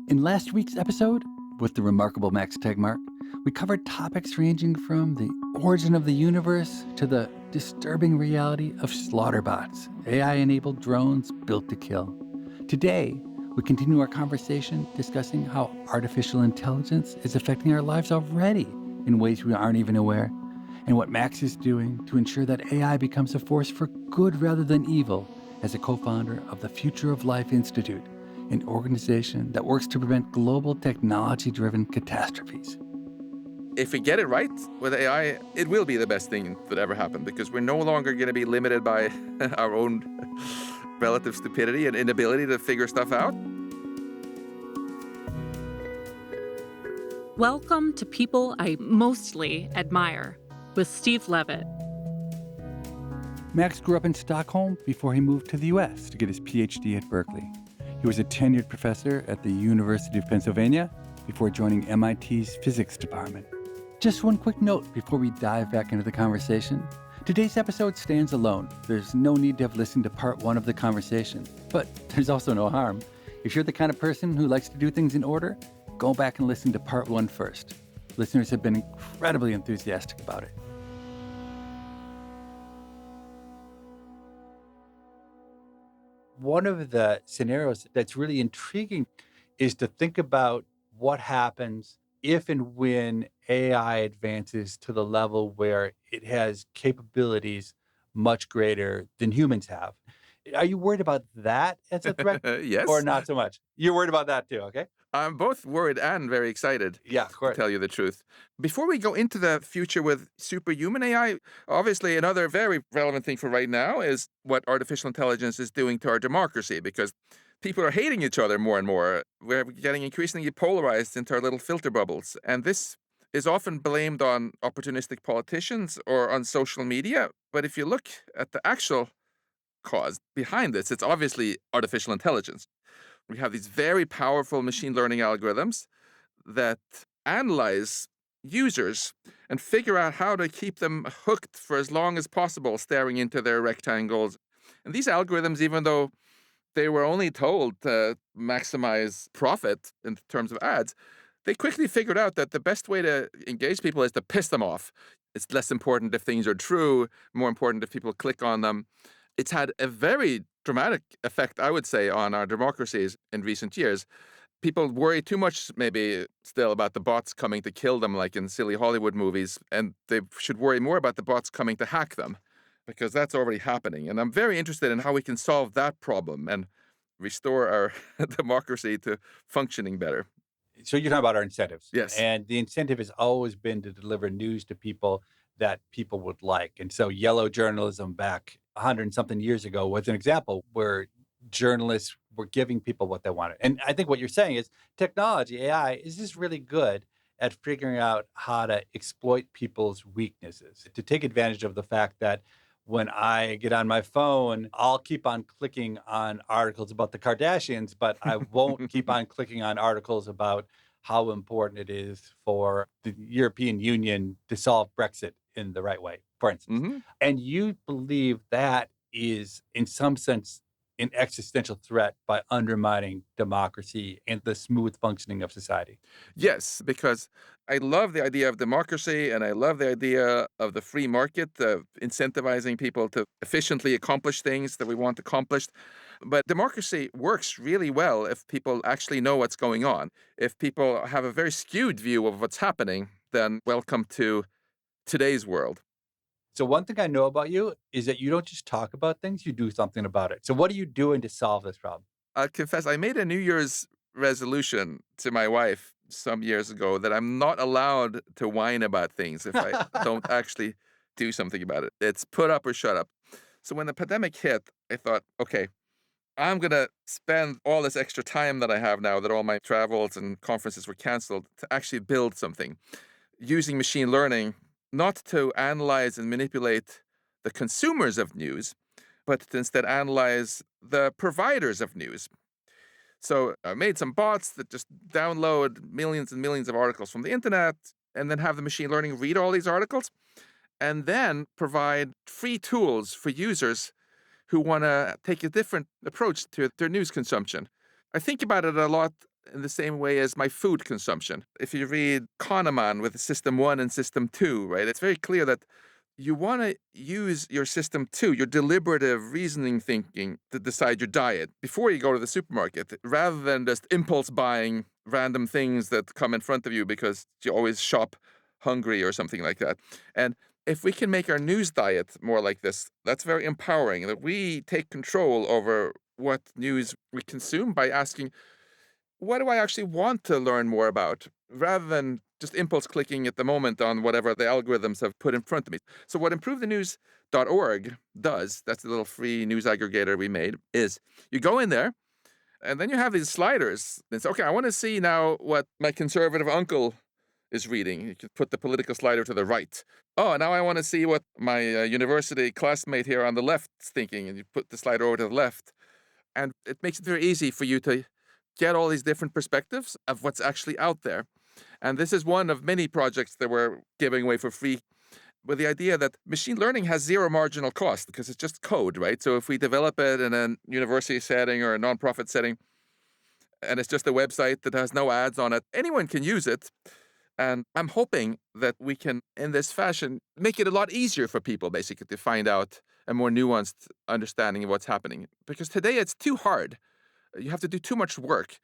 In last week's episode, with the remarkable Max Tegmark, we covered topics ranging from the origin of the universe to the disturbing reality of slaughterbots, AI-enabled drones built to kill. Today, we continue our conversation discussing how artificial intelligence is affecting our lives already in ways we aren't even aware, and what Max is doing to ensure that AI becomes a force for good rather than evil as a co-founder of the Future of Life Institute, an organization that works to prevent global technology-driven catastrophes. If we get it right with AI, it will be the best thing that ever happened because we're no longer going to be limited by our own relative stupidity and inability to figure stuff out. Welcome to People I Mostly Admire with Steve Levitt. Max grew up in Stockholm before he moved to the U.S. to get his PhD at Berkeley. He was a tenured professor at the University of Pennsylvania before joining M.I.T's physics department. Just one quick note before we dive back into the conversation. Today's episode stands alone. There's no need to have listened to part one of the conversation, but there's also no harm. If you're the kind of person who likes to do things in order, go back and listen to part one first. Listeners have been incredibly enthusiastic about it. One of the scenarios that's really intriguing is to think about what happens if and when AI advances to the level where it has capabilities much greater than humans have. Are you worried about that as a threat? Yes. Or not so much? You're worried about that too, okay? I'm both worried and very excited, Yeah, of to course. tell you the truth. Before we go into the future with superhuman AI, obviously another very relevant thing for right now is what artificial intelligence is doing to our democracy, because people are hating each other more and more. We're getting increasingly polarized into our little filter bubbles. And this is often blamed on opportunistic politicians or on social media. But if you look at the actual cause behind this, it's obviously artificial intelligence. We have these very powerful machine learning algorithms that analyze users and figure out how to keep them hooked for as long as possible, staring into their rectangles. And these algorithms, even though they were only told to maximize profit in terms of ads, they quickly figured out that the best way to engage people is to piss them off. It's less important if things are true, more important if people click on them. It's had a very dramatic effect, I would say, on our democracies in recent years. People worry too much, maybe, still about the bots coming to kill them, like in silly Hollywood movies, and they should worry more about the bots coming to hack them, because that's already happening. And I'm very interested in how we can solve that problem and restore our democracy to functioning better. So you're talking about our incentives. Yes. And the incentive has always been to deliver news to people that people would like. And so yellow journalism back 100 and something years ago was an example where journalists were giving people what they wanted. And I think what you're saying is technology, AI, is just really good at figuring out how to exploit people's weaknesses, to take advantage of the fact that when I get on my phone, I'll keep on clicking on articles about the Kardashians, but I won't keep on clicking on articles about how important it is for the European Union to solve Brexit in the right way, for instance. Mm-hmm. And you believe that is, in some sense, an existential threat by undermining democracy and the smooth functioning of society. Yes, because I love the idea of democracy and I love the idea of the free market, incentivizing people to efficiently accomplish things that we want accomplished. But democracy works really well if people actually know what's going on. If people have a very skewed view of what's happening, then welcome to today's world. So one thing I know about you is that you don't just talk about things, you do something about it. So what are you doing to solve this problem? I'll confess, I made a New Year's resolution to my wife some years ago that I'm not allowed to whine about things if I don't actually do something about it. It's put up or shut up. So when the pandemic hit, I thought, okay, I'm going to spend all this extra time that I have now that all my travels and conferences were canceled to actually build something using machine learning, not to analyze and manipulate the consumers of news, but to instead analyze the providers of news. So I made some bots that just download millions and millions of articles from the internet and then have the machine learning read all these articles and then provide free tools for users who want to take a different approach to their news consumption. I think about it a lot in the same way as my food consumption. If you read Kahneman with System 1 and System 2, right, it's very clear that you want to use your System 2, your deliberative reasoning thinking, to decide your diet before you go to the supermarket, rather than just impulse buying random things that come in front of you because you always shop hungry or something like that. And if we can make our news diet more like this, that's very empowering, that we take control over what news we consume by asking, what do I actually want to learn more about, rather than just impulse clicking at the moment on whatever the algorithms have put in front of me. So what improvethenews.org does, that's the little free news aggregator we made, is you go in there and then you have these sliders. It's okay, I want to see now what my conservative uncle is reading. You can put the political slider to the right. Oh, now I want to see what my university classmate here on the left is thinking, and you put the slider over to the left. And it makes it very easy for you to get all these different perspectives of what's actually out there. And this is one of many projects that we're giving away for free, with the idea that machine learning has zero marginal cost because it's just code, right? So if we develop it in a university setting or a nonprofit setting, and it's just a website that has no ads on it, anyone can use it. And I'm hoping that we can, in this fashion, make it a lot easier for people, basically, to find out a more nuanced understanding of what's happening. Because today it's too hard. You have to do too much work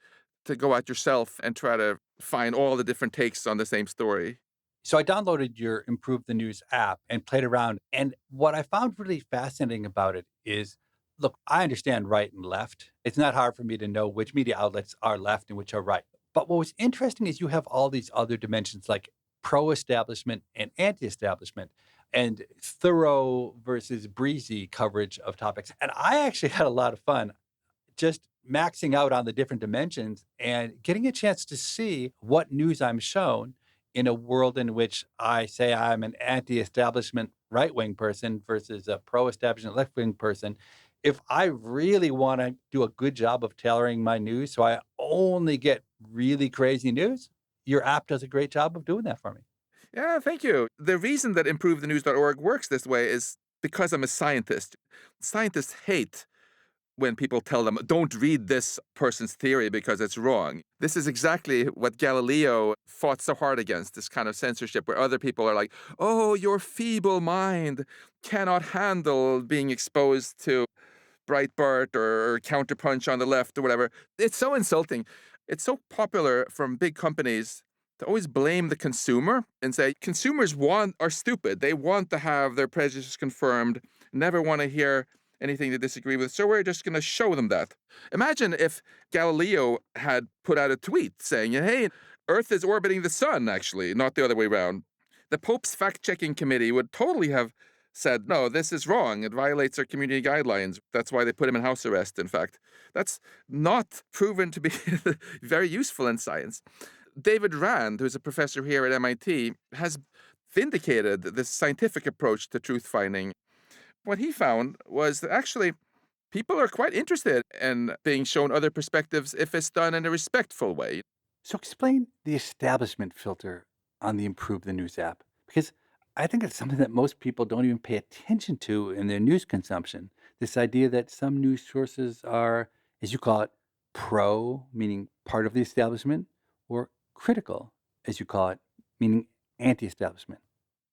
to go out yourself and try to find all the different takes on the same story. So I downloaded your Improve the News app and played around. And what I found really fascinating about it is, look, I understand right and left. It's not hard for me to know which media outlets are left and which are right. But what was interesting is you have all these other dimensions like pro-establishment and anti-establishment and thorough versus breezy coverage of topics. And I actually had a lot of fun just maxing out on the different dimensions and getting a chance to see what news I'm shown in a world in which I say I'm an anti-establishment right-wing person versus a pro-establishment left-wing person. If I really want to do a good job of tailoring my news so I only get really crazy news, your app does a great job of doing that for me. Yeah, thank you. The reason that improvethenews.org works this way is because I'm a scientist. Scientists hate when people tell them, don't read this person's theory because it's wrong. This is exactly what Galileo fought so hard against, this kind of censorship where other people are like, oh, your feeble mind cannot handle being exposed to Breitbart or Counterpunch on the left or whatever. It's so insulting. It's so popular from big companies to always blame the consumer and say consumers are stupid. They want to have their prejudices confirmed, never want to hear anything they disagree with. So we're just going to show them that. Imagine if Galileo had put out a tweet saying, hey, Earth is orbiting the sun, actually, not the other way around. The Pope's fact-checking committee would totally have said, no, this is wrong. It violates our community guidelines. That's why they put him in house arrest, in fact. That's not proven to be very useful in science. David Rand, who's a professor here at MIT, has vindicated this scientific approach to truth-finding. What he found was that actually people are quite interested in being shown other perspectives if it's done in a respectful way. So explain the establishment filter on the Improve the News app, because I think it's something that most people don't even pay attention to in their news consumption. This idea that some news sources are, as you call it, pro, meaning part of the establishment, or critical, as you call it, meaning anti-establishment.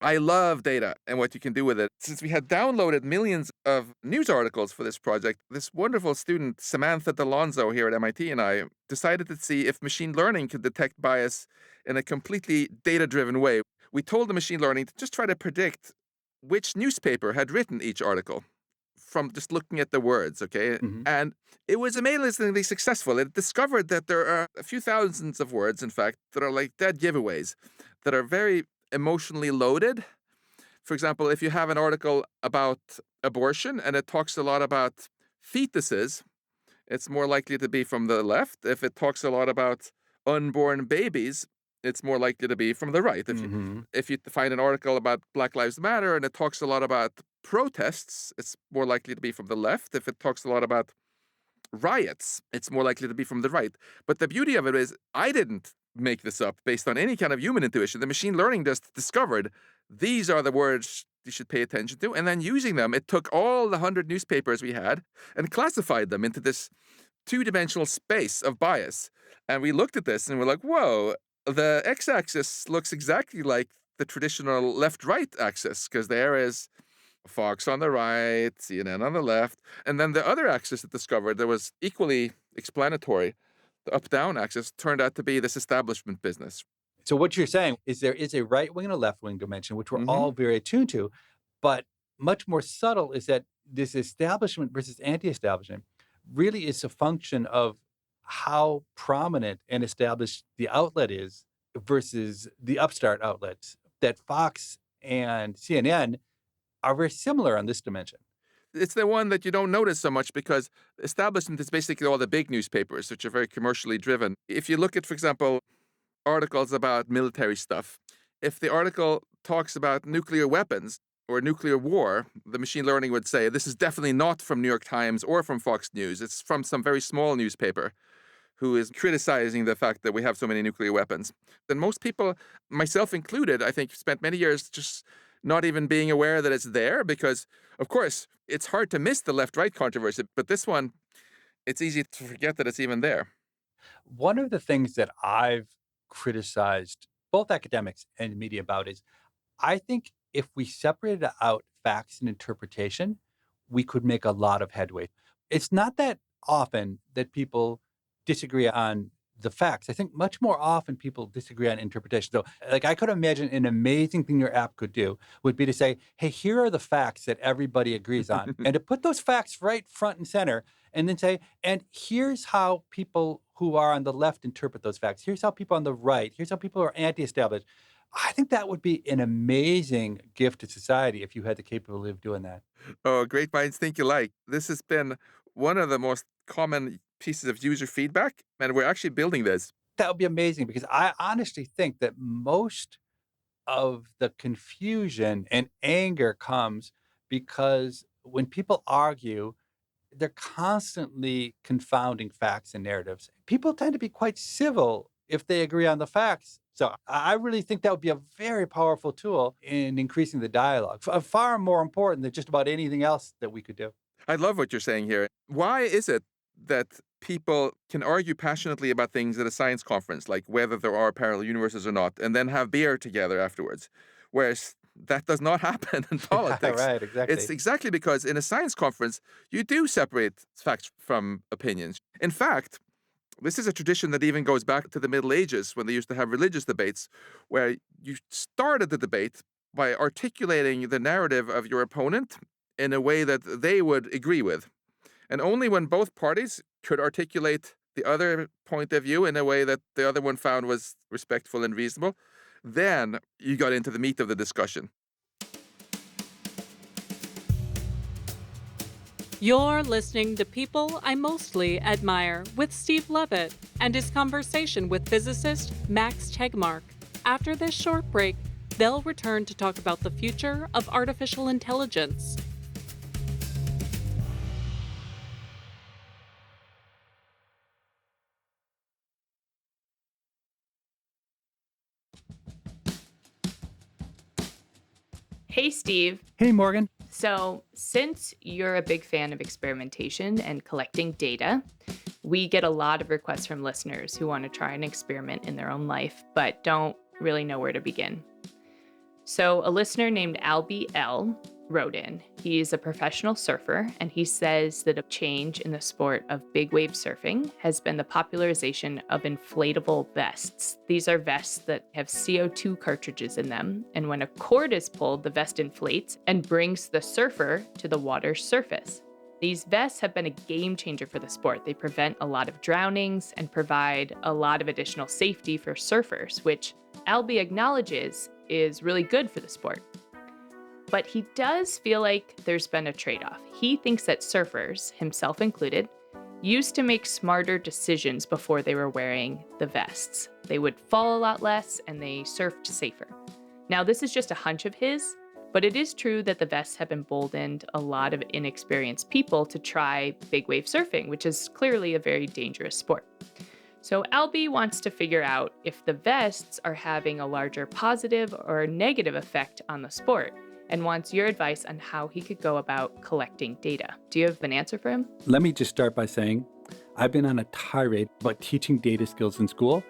I love data and what you can do with it. Since we had downloaded millions of news articles for this project, this wonderful student, Samantha D'Alonzo here at MIT, and I decided to see if machine learning could detect bias in a completely data-driven way. We told the machine learning to just try to predict which newspaper had written each article from just looking at the words, okay? Mhm. And it was amazingly successful. It discovered that there are a few thousands of words, in fact, that are like dead giveaways, that are very emotionally loaded. For example, if you have an article about abortion and it talks a lot about fetuses, it's more likely to be from the left. If it talks a lot about unborn babies, it's more likely to be from the right. If you find an article about Black Lives Matter and it talks a lot about protests, it's more likely to be from the left. If it talks a lot about riots, it's more likely to be from the right. But the beauty of it is I didn't make this up based on any kind of human intuition. The machine learning just discovered these are the words you should pay attention to. And then using them, it took all the 100 newspapers we had and classified them into this two-dimensional space of bias. And we looked at this and we're like, whoa, the x-axis looks exactly like the traditional left-right axis, because there is Fox on the right, CNN on the left. And then the other axis that discovered that was equally explanatory, the up-down axis, turned out to be this establishment business. So what you're saying is there is a right wing and a left wing dimension, which we're Mhm. all very attuned to, but much more subtle is that this establishment versus anti-establishment really is a function of how prominent and established the outlet is versus the upstart outlets. That Fox and CNN are very similar on this dimension. It's the one that you don't notice so much because establishment is basically all the big newspapers, which are very commercially driven. If you look at, for example, articles about military stuff, if the article talks about nuclear weapons or nuclear war, the machine learning would say this is definitely not from New York Times or from Fox News. It's from some very small newspaper who is criticizing the fact that we have so many nuclear weapons. Then most people, myself included, I think spent many years just not even being aware that it's there because, of course, it's hard to miss the left-right controversy, but this one, it's easy to forget that it's even there. One of the things that I've criticized both academics and media about is I think if we separated out facts and interpretation, we could make a lot of headway. It's not that often that people disagree on the facts. I think much more often people disagree on interpretation. So, like, I could imagine an amazing thing your app could do would be to say, hey, here are the facts that everybody agrees on, and to put those facts right front and center, and then say, and here's how people who are on the left interpret those facts. Here's how people on the right, here's how people who are anti established. I think that would be an amazing gift to society if you had the capability of doing that. Oh, great minds think alike. This has been one of the most common pieces of user feedback, and we're actually building this. That would be amazing because I honestly think that most of the confusion and anger comes because when people argue, they're constantly confounding facts and narratives. People tend to be quite civil if they agree on the facts. So I really think that would be a very powerful tool in increasing the dialogue, far more important than just about anything else that we could do. I love what you're saying here. Why is it that people can argue passionately about things at a science conference, like whether there are parallel universes or not, and then have beer together afterwards? Whereas that does not happen in politics. Right, exactly. It's exactly because in a science conference, you do separate facts from opinions. In fact, this is a tradition that even goes back to the Middle Ages when they used to have religious debates, where you started the debate by articulating the narrative of your opponent in a way that they would agree with. And only when both parties could articulate the other point of view in a way that the other one found was respectful and reasonable, then you got into the meat of the discussion. You're listening to People I Mostly Admire with Steve Levitt and his conversation with physicist Max Tegmark. After this short break, they'll return to talk about the future of artificial intelligence. Hey, Steve. Hey, Morgan. So, since you're a big fan of experimentation and collecting data, we get a lot of requests from listeners who want to try an experiment in their own life, but don't really know where to begin. So, a listener named Albie L wrote in. He's a professional surfer, and he says that a change in the sport of big wave surfing has been the popularization of inflatable vests. These are vests that have CO2 cartridges in them, and when a cord is pulled, the vest inflates and brings the surfer to the water's surface. These vests have been a game changer for the sport. They prevent a lot of drownings and provide a lot of additional safety for surfers, which Albie acknowledges is really good for the sport. But he does feel like there's been a trade-off. He thinks that surfers, himself included, used to make smarter decisions before they were wearing the vests. They would fall a lot less and they surfed safer. Now, this is just a hunch of his, but it is true that the vests have emboldened a lot of inexperienced people to try big wave surfing, which is clearly a very dangerous sport. So Albie wants to figure out if the vests are having a larger positive or negative effect on the sport, and wants your advice on how he could go about collecting data. Do you have an answer for him? Let me just start by saying I've been on a tirade about teaching data skills in school.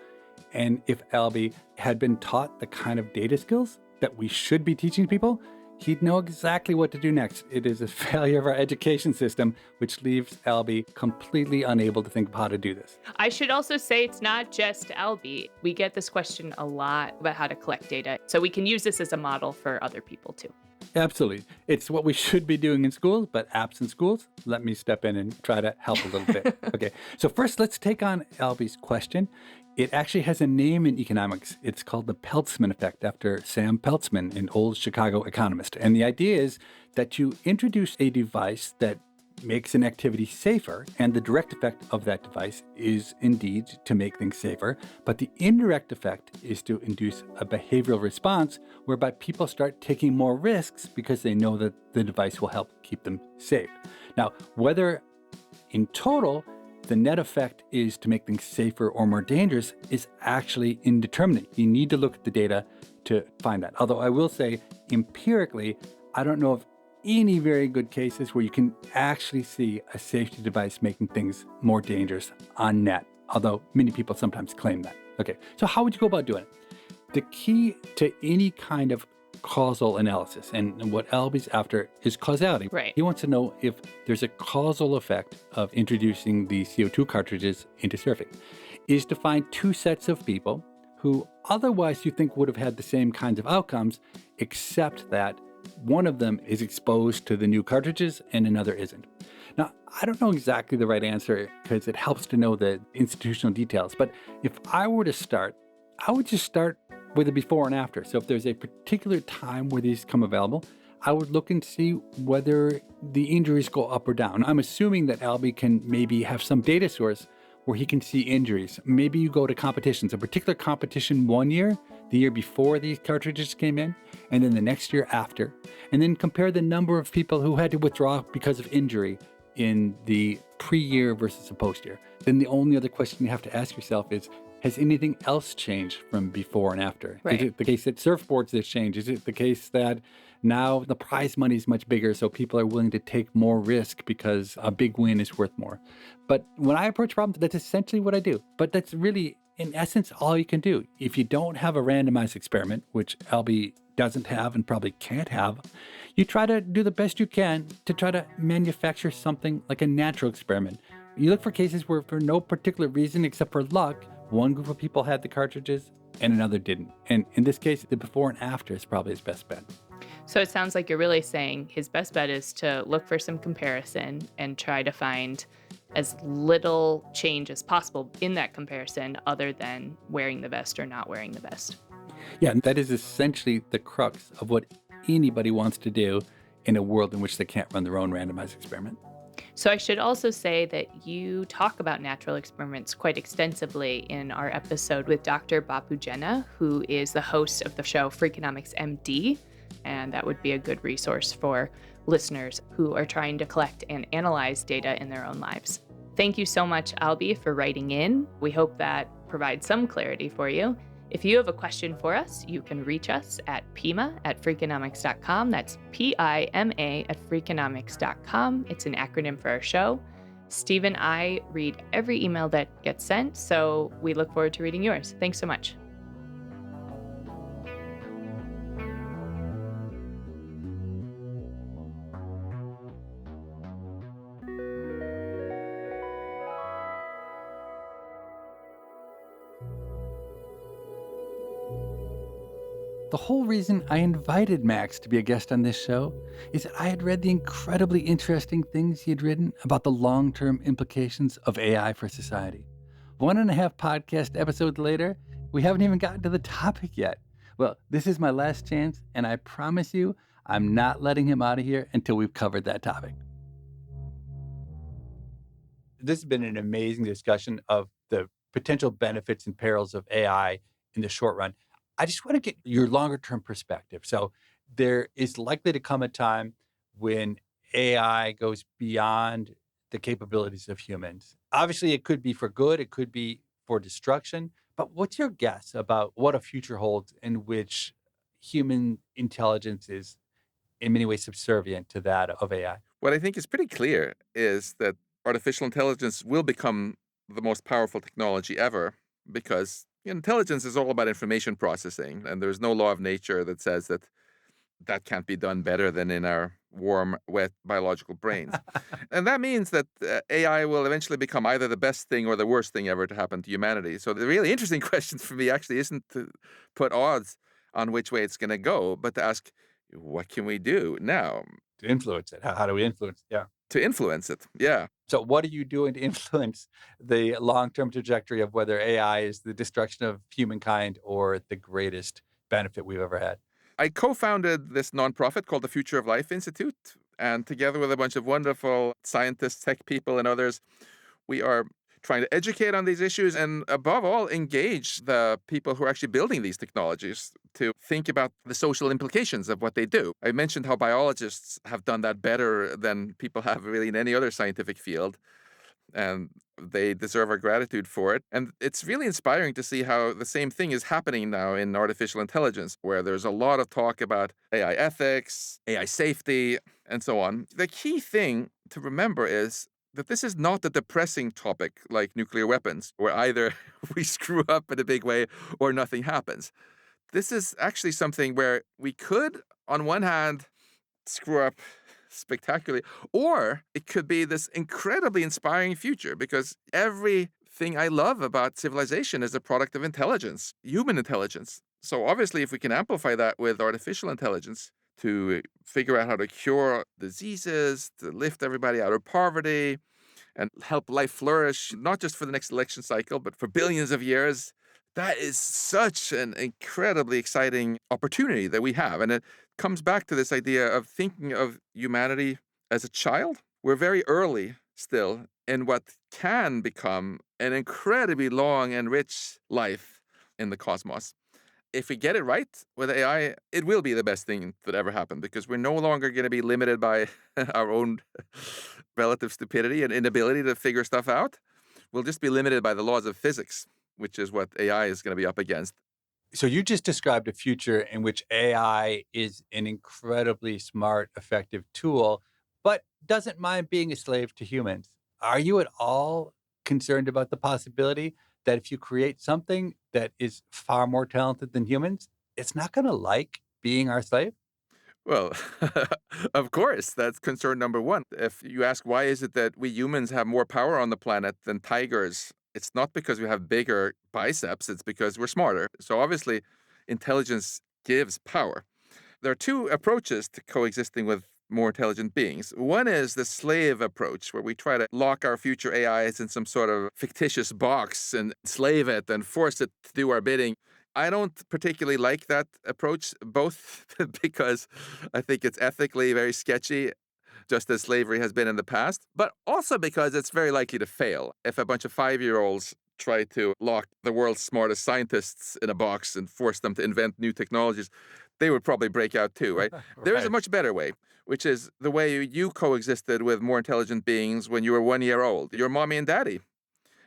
And if Albie had been taught the kind of data skills that we should be teaching people, he'd know exactly what to do next. It is a failure of our education system, which leaves Albie completely unable to think of how to do this. I should also say it's not just Albie. We get this question a lot about how to collect data. So we can use this as a model for other people too. Absolutely. It's what we should be doing in schools, but absent schools, let me step in and try to help a little bit. Okay. So first, let's take on Albie's question. It actually has a name in economics. It's called the Peltzman effect after Sam Peltzman, an old Chicago economist. And the idea is that you introduce a device that makes an activity safer, and the direct effect of that device is indeed to make things safer, but the indirect effect is to induce a behavioral response whereby people start taking more risks because they know that the device will help keep them safe. Now, whether in total the net effect is to make things safer or more dangerous is actually indeterminate. You need to look at the data to find that. Although I will say, empirically, I don't know of any very good cases where you can actually see a safety device making things more dangerous on net, although many people sometimes claim that. Okay, so how would you go about doing it? The key to any kind of causal analysis, and what Albie's after is causality. Right. He wants to know if there's a causal effect of introducing the CO2 cartridges into surfing, is to find two sets of people who otherwise you think would have had the same kinds of outcomes, except that one of them is exposed to the new cartridges and another isn't. Now, I don't know exactly the right answer because it helps to know the institutional details, but if I were to start, I would just start with a before and after. So if there's a particular time where these come available, I would look and see whether the injuries go up or down. I'm assuming that Albie can maybe have some data source where he can see injuries. Maybe you go to competitions, a particular competition one year, the year before these cartridges came in, and then the next year after, and then compare the number of people who had to withdraw because of injury in the pre-year versus the post-year. Then the only other question you have to ask yourself is, has anything else changed from before and after? Right. Is it the case that surfboards have changed? Is it the case that now the prize money is much bigger, so people are willing to take more risk because a big win is worth more? But when I approach problems, that's essentially what I do. But that's really, in essence, all you can do. If you don't have a randomized experiment, which Albie doesn't have and probably can't have, you try to do the best you can to try to manufacture something like a natural experiment. You look for cases where, for no particular reason except for luck, one group of people had the cartridges and another didn't. And in this case, the before and after is probably his best bet. So it sounds like you're really saying his best bet is to look for some comparison and try to find as little change as possible in that comparison other than wearing the vest or not wearing the vest. Yeah, and that is essentially the crux of what anybody wants to do in a world in which they can't run their own randomized experiment. So I should also say that you talk about natural experiments quite extensively in our episode with Dr. Bapu Jena, who is the host of the show Freakonomics M.D., and that would be a good resource for listeners who are trying to collect and analyze data in their own lives. Thank you so much, Albie, for writing in. We hope that provides some clarity for you. If you have a question for us, you can reach us at pima@freakonomics.com. That's PIMA@freakonomics.com. It's an acronym for our show. Steve and I read every email that gets sent, so we look forward to reading yours. Thanks so much. The whole reason I invited Max to be a guest on this show is that I had read the incredibly interesting things he had written about the long-term implications of AI for society. 1.5 podcast episodes later, we haven't even gotten to the topic yet. Well, this is my last chance, and I promise you, I'm not letting him out of here until we've covered that topic. This has been an amazing discussion of the potential benefits and perils of AI in the short run. I just want to get your longer term perspective. So there is likely to come a time when AI goes beyond the capabilities of humans. Obviously, it could be for good, it could be for destruction. But what's your guess about what a future holds in which human intelligence is in many ways subservient to that of AI? What I think is pretty clear is that artificial intelligence will become the most powerful technology ever because intelligence is all about information processing, and there's no law of nature that says that can't be done better than in our warm, wet biological brains. And that means that AI will eventually become either the best thing or the worst thing ever to happen to humanity. So the really interesting question for me actually isn't to put odds on which way it's going to go, but to ask, what can we do now To influence it. How do we influence? Yeah. to influence it? Yeah. So what are you doing to influence the long-term trajectory of whether AI is the destruction of humankind or the greatest benefit we've ever had? I co-founded this nonprofit called the Future of Life Institute, and together with a bunch of wonderful scientists, tech people, and others, we are trying to educate on these issues and, above all, engage the people who are actually building these technologies to think about the social implications of what they do. I mentioned how biologists have done that better than people have really in any other scientific field, and they deserve our gratitude for it. And it's really inspiring to see how the same thing is happening now in artificial intelligence, where there's a lot of talk about AI ethics, AI safety, and so on. The key thing to remember is that this is not a depressing topic like nuclear weapons, where either we screw up in a big way or nothing happens. This is actually something where we could, on one hand, screw up spectacularly, or it could be this incredibly inspiring future because everything I love about civilization is a product of intelligence, human intelligence. So obviously, if we can amplify that with artificial intelligence to figure out how to cure diseases, to lift everybody out of poverty, and help life flourish, not just for the next election cycle, but for billions of years, that is such an incredibly exciting opportunity that we have. And it comes back to this idea of thinking of humanity as a child. We're very early still in what can become an incredibly long and rich life in the cosmos. If we get it right with AI, it will be the best thing that ever happened because we're no longer going to be limited by our own relative stupidity and inability to figure stuff out. We'll just be limited by the laws of physics, which is what AI is going to be up against. So you just described a future in which AI is an incredibly smart, effective tool, but doesn't mind being a slave to humans. Are you at all concerned about the possibility that if you create something that is far more talented than humans, it's not going to like being our slave? Well, of course, that's concern number one. If you ask why is it that we humans have more power on the planet than tigers, it's not because we have bigger biceps, it's because we're smarter. So obviously, intelligence gives power. There are two approaches to coexisting with more intelligent beings. One is the slave approach, where we try to lock our future AIs in some sort of fictitious box and slave it and force it to do our bidding. I don't particularly like that approach, both because I think it's ethically very sketchy, just as slavery has been in the past, but also because it's very likely to fail. If a bunch of 5-year-olds try to lock the world's smartest scientists in a box and force them to invent new technologies, they would probably break out too, right? There is a Right. much better way, which is the way you coexisted with more intelligent beings when you were 1 year old, your mommy and daddy.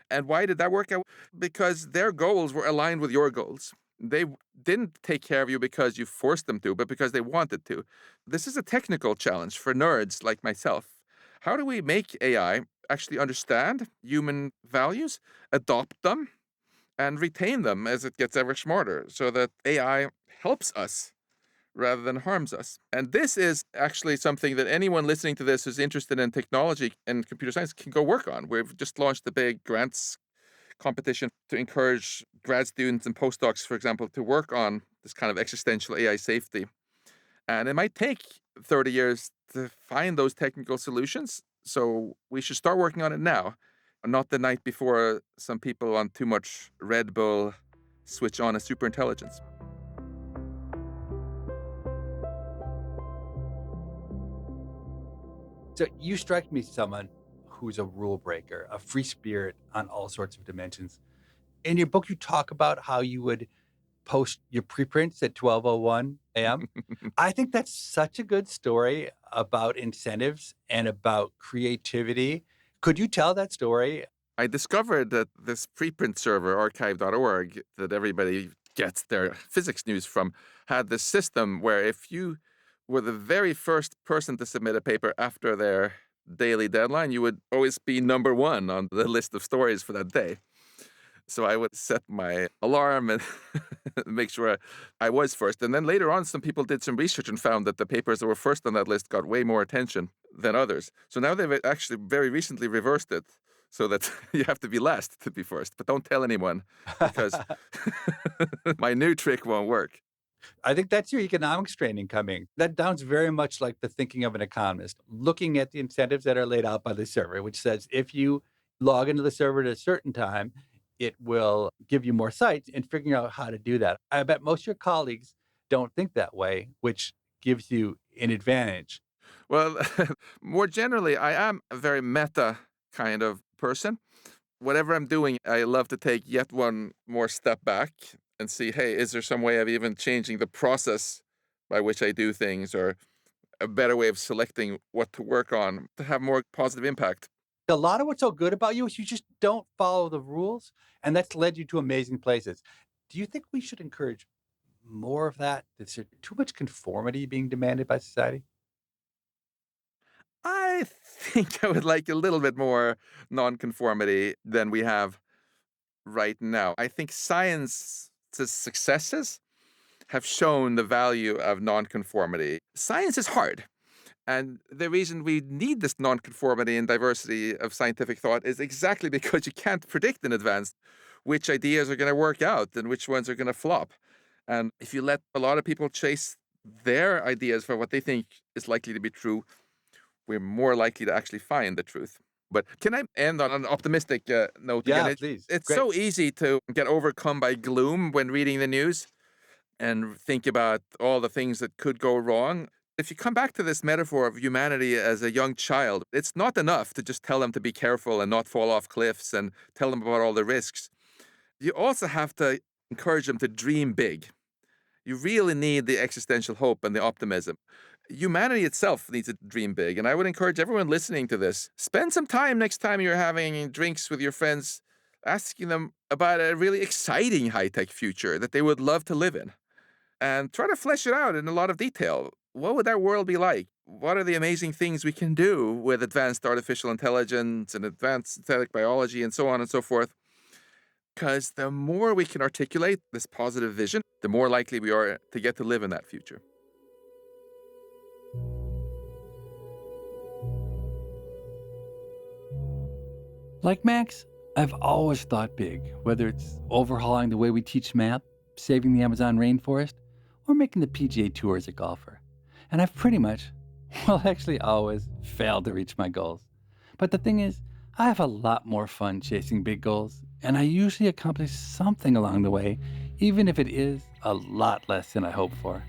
And why did that work out? Because their goals were aligned with your goals. They didn't take care of you because you forced them to, but because they wanted to. This is a technical challenge for nerds like myself. How do we make AI actually understand human values, adopt them, and retain them as it gets ever smarter so that AI helps us rather than harms us? And this is actually something that anyone listening to this who's interested in technology and computer science can go work on. We've just launched a big grants competition to encourage grad students and postdocs, for example, to work on this kind of existential AI safety. And it might take 30 years to find those technical solutions. So we should start working on it now, not the night before some people on too much Red Bull switch on a superintelligence. So you strike me as someone who's a rule breaker, a free spirit on all sorts of dimensions. In your book, you talk about how you would post your preprints at 12:01 a.m. I think that's such a good story about incentives and about creativity. Could you tell that story? I discovered that this preprint server, archive.org, that everybody gets their physics news from, had this system where if you were the very first person to submit a paper after their daily deadline, you would always be number one on the list of stories for that day. So I would set my alarm and make sure I was first. And then later on, some people did some research and found that the papers that were first on that list got way more attention than others. So now they've actually very recently reversed it so that you have to be last to be first. But don't tell anyone because my new trick won't work. I think that's your economics training coming. That sounds very much like the thinking of an economist, looking at the incentives that are laid out by the server, which says if you log into the server at a certain time, it will give you more sites, and figuring out how to do that. I bet most of your colleagues don't think that way, which gives you an advantage. Well, more generally, I am a very meta kind of person. Whatever I'm doing, I love to take yet one more step back and see, hey, is there some way of even changing the process by which I do things, or a better way of selecting what to work on to have more positive impact? A lot of what's so good about you is you just don't follow the rules, and that's led you to amazing places. Do you think we should encourage more of that? Is there too much conformity being demanded by society? I think I would like a little bit more nonconformity than we have right now. I think science's successes have shown the value of nonconformity. Science is hard. And the reason we need this nonconformity and diversity of scientific thought is exactly because you can't predict in advance which ideas are going to work out and which ones are going to flop. And if you let a lot of people chase their ideas for what they think is likely to be true, we're more likely to actually find the truth. But can I end on an optimistic note again? Yeah, please. It's Great. so easy to get overcome by gloom when reading the news and think about all the things that could go wrong. If you come back to this metaphor of humanity as a young child, it's not enough to just tell them to be careful and not fall off cliffs and tell them about all the risks. You also have to encourage them to dream big. You really need the existential hope and the optimism. Humanity itself needs to dream big. And I would encourage everyone listening to this, spend some time next time you're having drinks with your friends, asking them about a really exciting high-tech future that they would love to live in. And try to flesh it out in a lot of detail. What would that world be like? What are the amazing things we can do with advanced artificial intelligence and advanced synthetic biology and so on and so forth? Because the more we can articulate this positive vision, the more likely we are to get to live in that future. Like Max, I've always thought big, whether it's overhauling the way we teach math, saving the Amazon rainforest, or making the PGA Tour as a golfer. And I've pretty much, well, actually always failed to reach my goals. But the thing is, I have a lot more fun chasing big goals, and I usually accomplish something along the way, even if it is a lot less than I hoped for.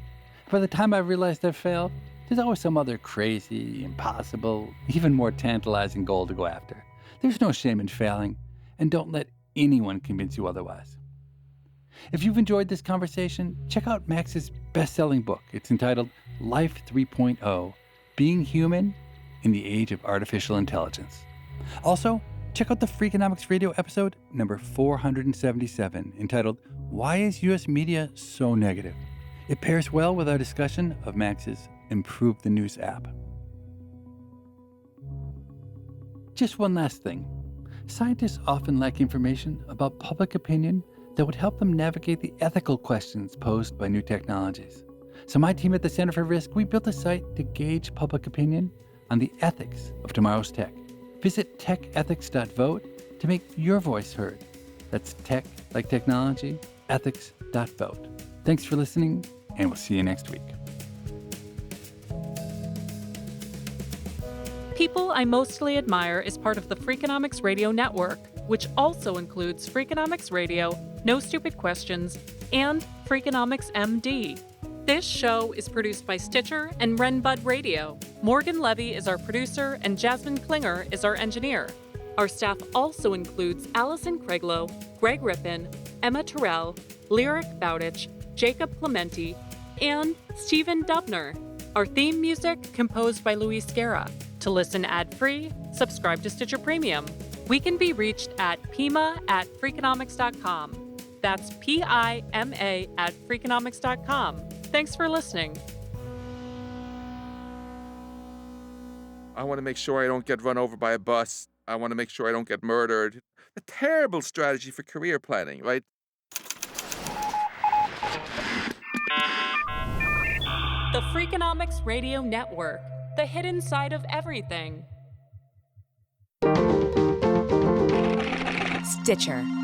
By the time I've realized I've failed, there's always some other crazy, impossible, even more tantalizing goal to go after. There's no shame in failing, and don't let anyone convince you otherwise. If you've enjoyed this conversation, check out Max's best-selling book. It's entitled Life 3.0, Being Human in the Age of Artificial Intelligence. Also, check out the Freakonomics radio episode number 477, entitled Why is U.S. Media So Negative? It pairs well with our discussion of Max's Improve the News app. Just one last thing. Scientists often lack information about public opinion that would help them navigate the ethical questions posed by new technologies. So my team at the Center for Risk, we built a site to gauge public opinion on the ethics of tomorrow's tech. Visit techethics.vote to make your voice heard. That's tech, like technology, ethics.vote. Thanks for listening, and we'll see you next week. People I Mostly Admire is part of the Freakonomics Radio Network, which also includes Freakonomics Radio, No Stupid Questions, and Freakonomics MD. This show is produced by Stitcher and Renbud Radio. Morgan Levy is our producer, and Jasmine Klinger is our engineer. Our staff also includes Allison Craiglow, Greg Rippin, Emma Terrell, Lyric Bowditch, Jacob Clementi, and Stephen Dubner. Our theme music composed by Luis Guerra. To listen ad-free, subscribe to Stitcher Premium. We can be reached at pima@freakonomics.com. That's PIMA@freakonomics.com. Thanks for listening. I want to make sure I don't get run over by a bus. I want to make sure I don't get murdered. A terrible strategy for career planning, right? The Freakonomics Radio Network, the hidden side of everything. Stitcher.